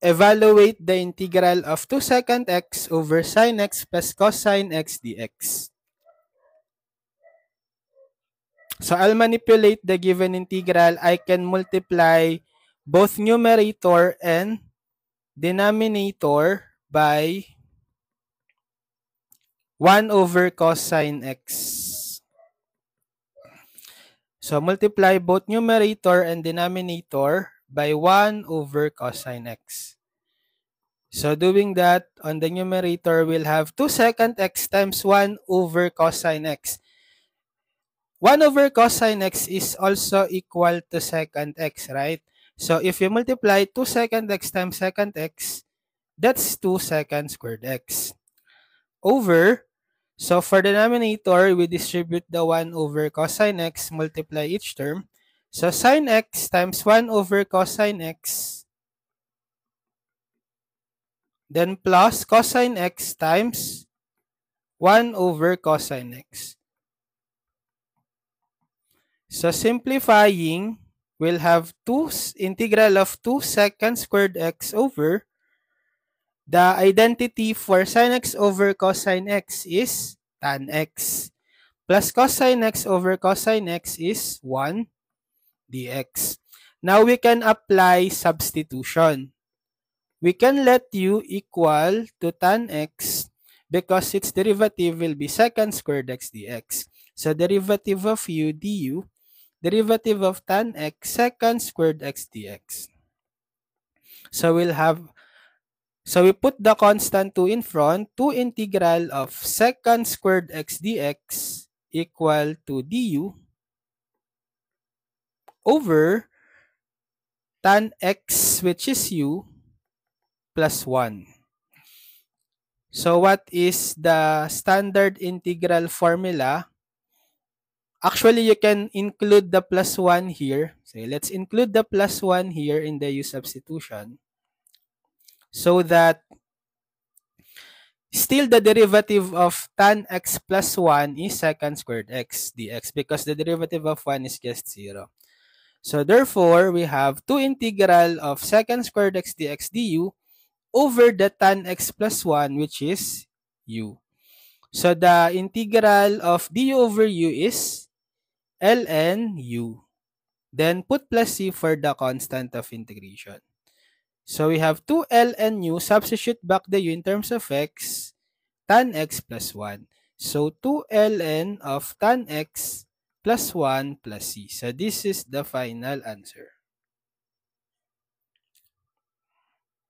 evaluate the integral of 2 secant x over sine x plus cosine x dx. So I'll manipulate the given integral. I can multiply both numerator and denominator by 1 over cosine x. So multiply both numerator and denominator by 1 over cosine x. So doing that, on the numerator, we'll have 2 secant x times 1 over cosine x. 1 over cosine x is also equal to secant x, right? So if you multiply 2 secant x times secant x, that's 2 secant squared x. Over, so for the denominator, we distribute the 1 over cosine x, multiply each term. So sine x times 1 over cosine x, then plus cosine x times 1 over cosine x. So simplifying, we'll have integral of 2 secant squared x over the identity for sine x over cosine x is tan x plus cosine x over cosine x is 1 dx. Now we can apply substitution. We can let u equal to tan x because its derivative will be secant squared x dx. So derivative of u du, derivative of tan x secant squared x dx. So we put the constant 2 in front. 2 integral of secant squared x dx equal to du over tan x, which is u, plus 1. So what is the standard integral formula? Actually, you can include the plus 1 here. So let's include the plus 1 here in the u substitution so that still the derivative of tan x plus 1 is secant squared x dx because the derivative of 1 is just 0. So therefore, we have 2 integral of secant squared x dx du over the tan x plus 1, which is u. So the integral of du over u is ln u. Then put plus c for the constant of integration. So we have 2 ln u, substitute back the u in terms of x, tan x plus 1. So 2 ln of tan x plus 1 plus c. So this is the final answer.